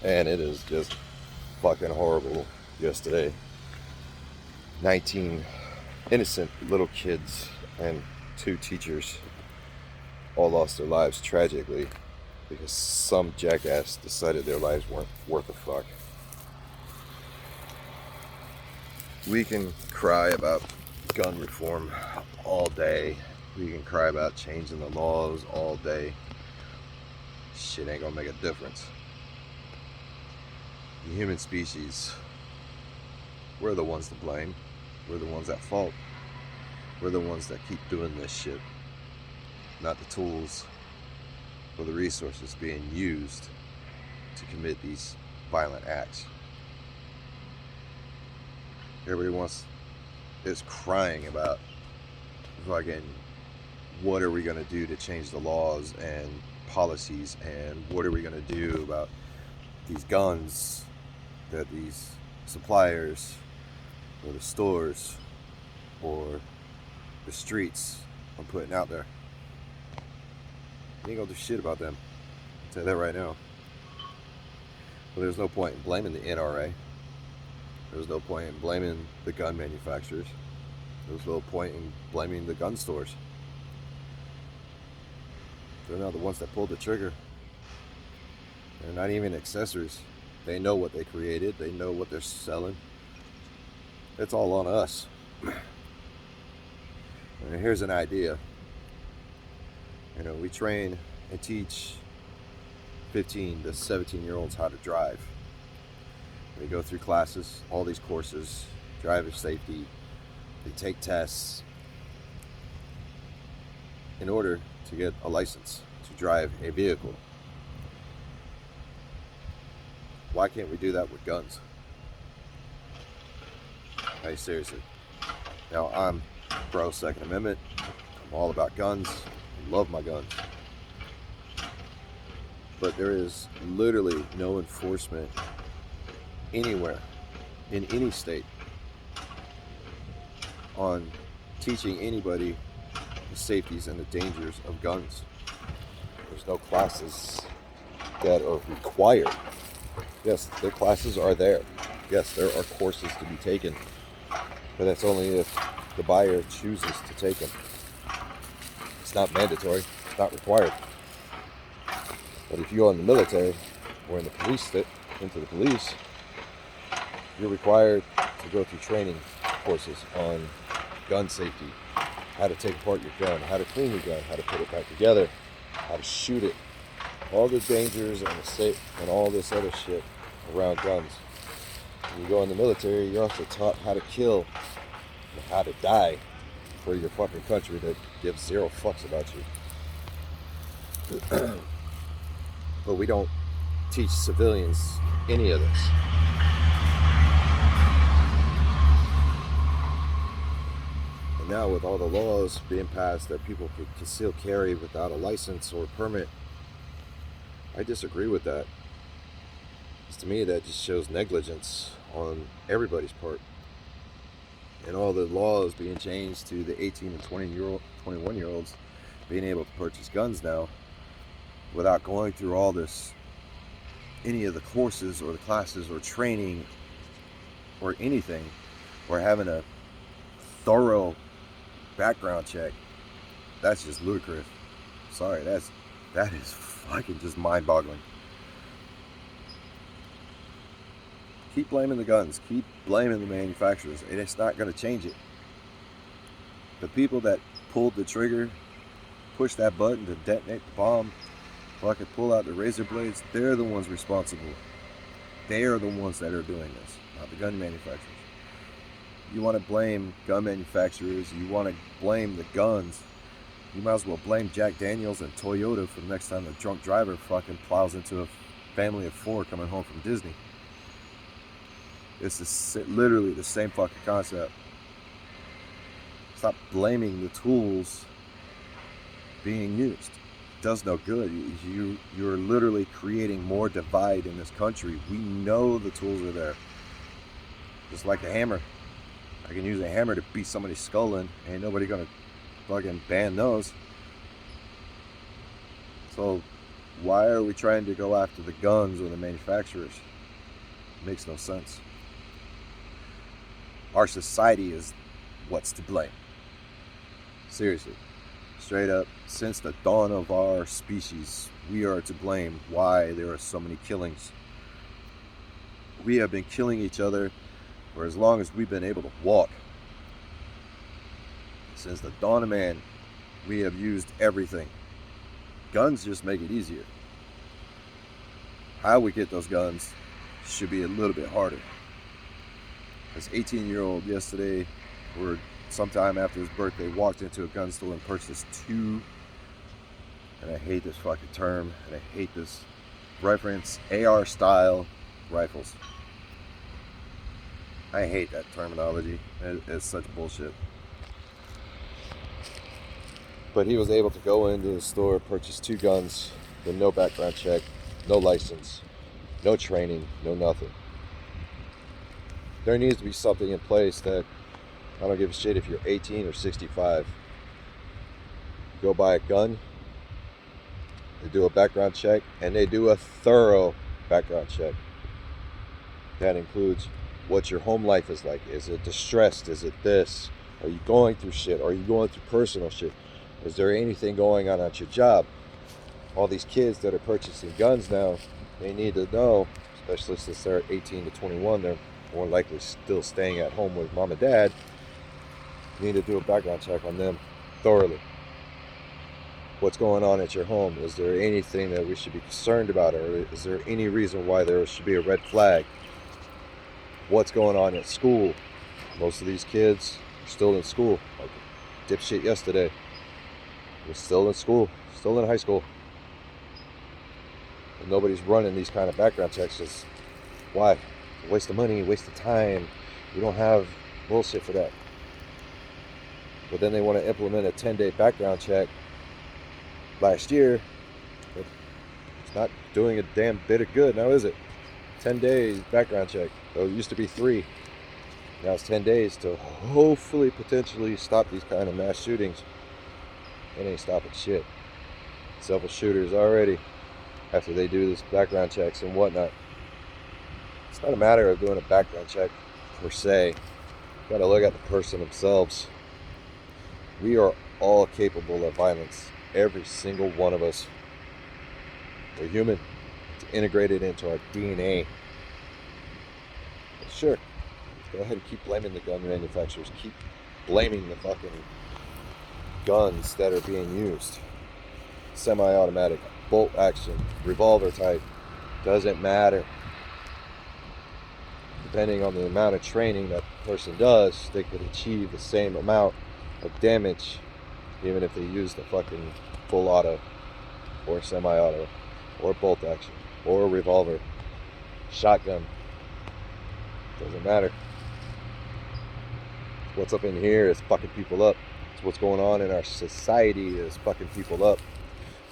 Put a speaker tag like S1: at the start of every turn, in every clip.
S1: and it is just fucking horrible. Yesterday, 19 innocent little kids and 2 teachers all lost their lives tragically because some jackass decided their lives weren't worth a fuck. We can cry about gun reform all day. We can cry about changing the laws all day. Shit ain't gonna make a difference. The human species, we're the ones to blame. We're the ones at fault. We're the ones that keep doing this shit. Not the tools or the resources being used to commit these violent acts. Everybody is crying about fucking what are we going to do to change the laws and policies, and what are we going to do about these guns that these suppliers or the stores or the streets are putting out there. You ain't gonna do shit about them. I'll tell you that right now. But there's no point in blaming the NRA. There's no point in blaming the gun manufacturers. There's no point in blaming the gun stores. They're not the ones that pulled the trigger. They're not even accessories. They know what they created. They know what they're selling. It's all on us. And here's an idea. We train and teach 15 to 17-year-olds how to drive. They go through classes, all these courses, driver safety. They take tests in order to get a license to drive a vehicle. Why can't we do that with guns? Hey, seriously. Now, I'm pro Second Amendment. I'm all about guns. I love my guns. But there is literally no enforcement anywhere, in any state, on teaching anybody the safeties and the dangers of guns. There's no classes that are required. Yes, the classes are there. Yes, there are courses to be taken, but that's only if the buyer chooses to take them. It's not mandatory. It's not required. But if you go in the military or in the police, into the police, you're required to go through training courses on gun safety, how to take apart your gun, how to clean your gun, how to put it back together, how to shoot it, all the dangers and the safe and all this other shit around guns. When you go in the military, you're also taught how to kill and how to die for your fucking country that gives zero fucks about you. But we don't teach civilians any of this. And now with all the laws being passed that people could conceal carry without a license or permit, I disagree with that. Because to me, that just shows negligence on everybody's part. And all the laws being changed to the 18 and 21-year-olds being able to purchase guns now without going through all this, any of the courses or the classes or training or anything, or having a thorough background check. That's just ludicrous. Sorry, that is fucking just mind-boggling. Keep blaming the guns. Keep blaming the manufacturers. And it's not going to change it. The people that pulled the trigger, pushed that button to detonate the bomb, fucking pull out the razor blades, they're the ones responsible. They are the ones that are doing this, not the gun manufacturers. You want to blame gun manufacturers, you want to blame the guns, you might as well blame Jack Daniels and Toyota for the next time the drunk driver fucking plows into a family of 4 coming home from Disney. It's literally the same fucking concept. Stop blaming the tools being used. It does no good. You're literally creating more divide in this country. We know the tools are there. Just like a hammer. I can use a hammer to beat somebody's skull in. Ain't nobody gonna fucking ban those. So Why are we trying to go after the guns or the manufacturers? It makes no sense. Our society is what's to blame. Seriously. Straight up, since the dawn of our species, we are to blame why there are so many killings. We have been killing each other for as long as we've been able to walk. Since the dawn of man, we have used everything. Guns just make it easier. How we get those guns should be a little bit harder. This 18-year-old yesterday, or sometime after his birthday, walked into a gun store and purchased 2, and I hate this fucking term, and I hate this reference, AR style rifles. I hate that terminology. It's such bullshit. But he was able to go into the store, purchase 2 guns with no background check, no license, no training, no nothing. There needs to be something in place that I don't give a shit if you're 18 or 65. Go buy a gun, they do a background check, and they do a thorough background check. That includes what your home life is like. Is it distressed? Is it this? Are you going through shit? Are you going through personal shit? Is there anything going on at your job? All these kids that are purchasing guns now, they need to know, especially since they're 18 to 21, they're more likely still staying at home with mom and dad. You need to do a background check on them thoroughly. What's going on at your home? Is there anything that we should be concerned about? Or is there any reason why there should be a red flag? What's going on at school? Most of these kids are still in school. Like dipshit yesterday. We're still in school, still in high school. And nobody's running these kind of background checks. Just why? It's a waste of money, waste of time. We don't have bullshit for that. But then they want to implement a 10-day background check. Last year, it's not doing a damn bit of good now, is it? 10 days background check. So it used to be 3. Now it's 10 days to hopefully potentially stop these kind of mass shootings. It ain't stopping shit. Several shooters already, after they do this background checks and whatnot. It's not a matter of doing a background check per se. You gotta look at the person themselves. We are all capable of violence. Every single one of us. We're human. It's integrated into our DNA. But sure, go ahead and keep blaming the gun manufacturers. Keep blaming the fucking guns that are being used. Semi-automatic, bolt action, revolver type, doesn't matter. Depending on the amount of training that person does, they could achieve the same amount of damage even if they use the fucking full auto or semi-auto or bolt action or revolver, shotgun. Doesn't matter. What's up in here is fucking people up. It's what's going on in our society is fucking people up.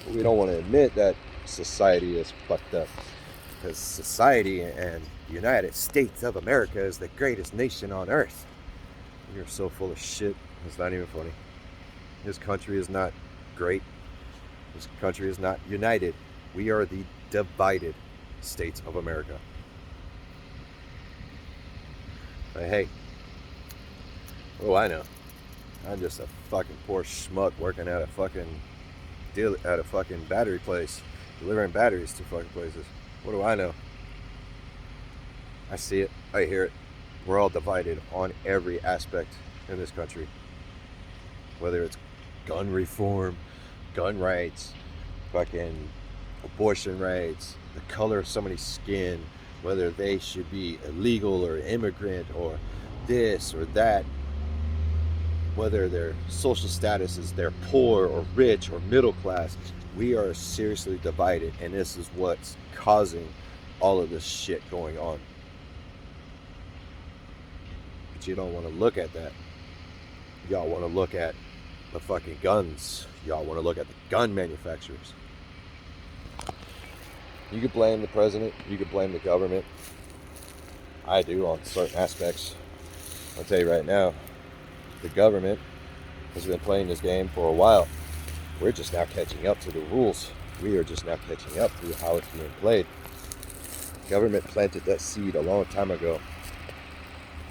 S1: But we don't want to admit that society is fucked up, because society and the United States of America is the greatest nation on earth. You're so full of shit, it's not even funny. This country is not great. This country is not united. We are the divided states of America. But hey, oh, I know. I'm just a fucking poor schmuck working at a fucking battery place, delivering batteries to fucking places. What do I know? I see it. I hear it. We're all divided on every aspect in this country. Whether it's gun reform, gun rights, fucking abortion rights, the color of somebody's skin, whether they should be illegal or immigrant or this or that, whether their social status is they're poor or rich or middle class. We are seriously divided, and this is what's causing all of this shit going on. But you don't want to look at that. Y'all want to look at the fucking guns. Y'all want to look at the gun manufacturers. You could blame the president. You could blame the government. I do on certain aspects. I'll tell you right now, the government has been playing this game for a while. We're just now catching up to the rules. We are just now catching up to how it's being played. Government planted that seed a long time ago.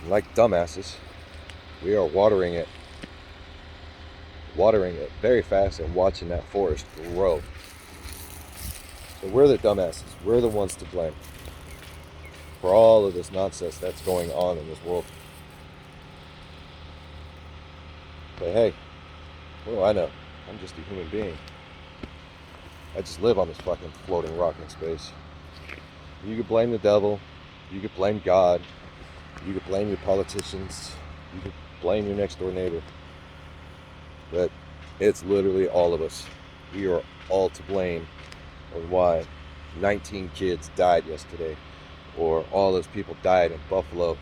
S1: And like dumbasses, we are watering it very fast and watching that forest grow. So we're the dumbasses. We're the ones to blame for all of this nonsense that's going on in this world. But hey, what do I know? I'm just a human being. I just live on this fucking floating rock in space. You could blame the devil. You could blame God. You could blame your politicians. You could blame your next door neighbor. But it's literally all of us. We are all to blame on why 19 kids died yesterday, or all those people died in Buffalo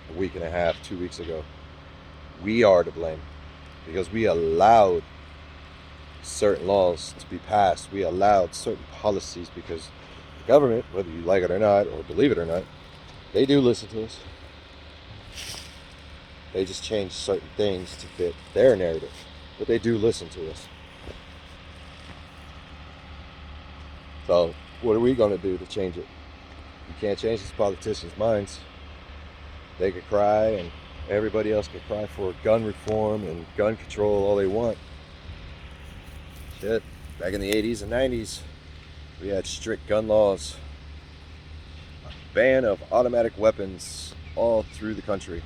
S1: a week and a half, 2 weeks ago. We are to blame because we allowed certain laws to be passed. We allowed certain policies because the government, whether you like it or not, or believe it or not, they do listen to us. They just change certain things to fit their narrative, but they do listen to us. So what are we going to do to change it? You can't change these politicians' minds. They could cry, and everybody else could cry for gun reform and gun control all they want. Shit, back in the 80s and 90s, we had strict gun laws, a ban of automatic weapons all through the country.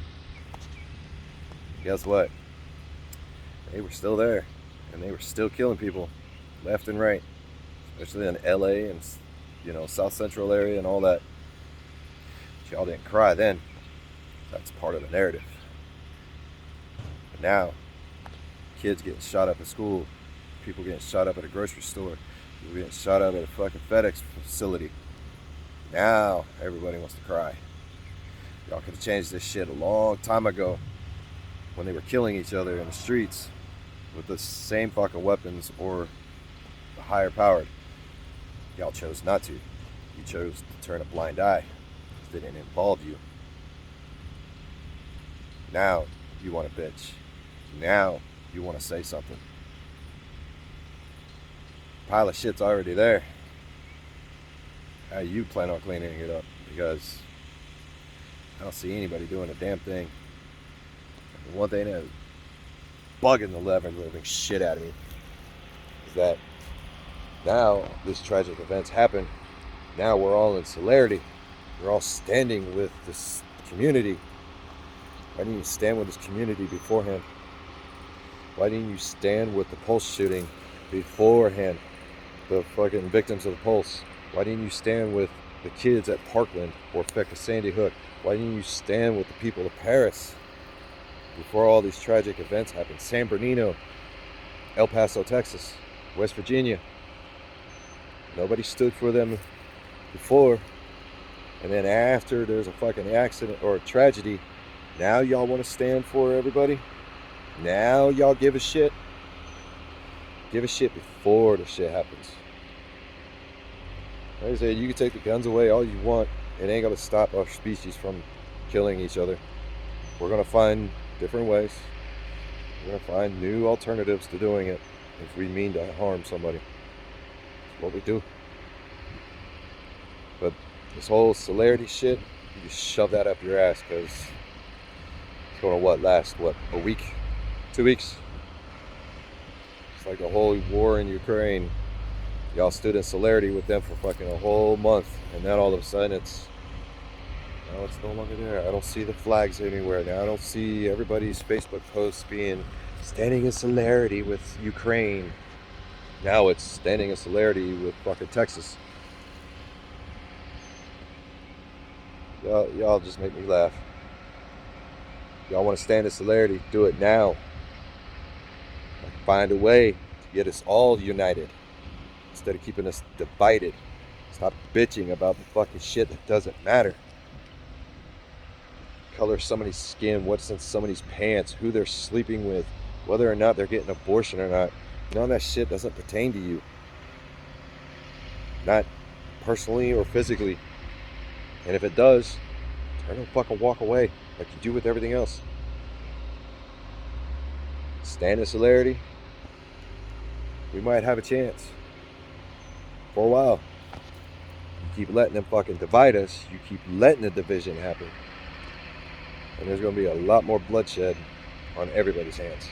S1: Guess what? They were still there, and they were still killing people left and right, especially in LA and, South Central area and all that. But y'all didn't cry then. That's part of the narrative. But now, kids getting shot up at school, people getting shot up at a grocery store, people getting shot up at a fucking FedEx facility. Now everybody wants to cry. Y'all could have changed this shit a long time ago when they were killing each other in the streets with the same fucking weapons or the higher powered. Y'all chose not to. You chose to turn a blind eye because they didn't involve you. Now you want to bitch. Now you want to say something. Pile of shit's already there. How you plan on cleaning it up? Because I don't see anybody doing a damn thing. And one thing that's bugging the living shit out of me is that now this tragic event's happened. Now we're all in solidarity. We're all standing with this community. Why didn't you stand with this community beforehand? Why didn't you stand with the Pulse shooting beforehand? The fucking victims of the Pulse. Why didn't you stand with the kids at Parkland or Fecka Sandy Hook? Why didn't you stand with the people of Paris before all these tragic events happened? San Bernardino, El Paso, Texas, West Virginia. Nobody stood for them before. And then after there's a fucking accident or a tragedy, now y'all want to stand for everybody? Now y'all give a shit? Give a shit before the shit happens. Like I said, you can take the guns away all you want. It ain't going to stop our species from killing each other. We're going to find different ways. We're going to find new alternatives to doing it if we mean to harm somebody. It's what we do. But this whole celerity shit, you just shove that up your ass because it's going to last a week? 2 weeks? It's like the whole war in Ukraine. Y'all stood in solidarity with them for fucking a whole month, and then all of a sudden it's no longer there. I don't see the flags anywhere now. I don't see everybody's Facebook posts being standing in solidarity with Ukraine. Now it's standing in solidarity with fucking Texas. Y'all just make me laugh. Y'all want to stand in solidarity? Do it now. Find a way to get us all united instead of keeping us divided. Stop bitching about the fucking shit that doesn't matter. Color somebody's skin, what's in somebody's pants, who they're sleeping with, whether or not they're getting an abortion or not. None of that shit doesn't pertain to you. Not personally or physically. And if it does, turn and fucking walk away like you do with everything else. Stand in solidarity. We might have a chance. for a while. You keep letting them fucking divide us. You keep letting the division happen. And there's going to be a lot more bloodshed on everybody's hands.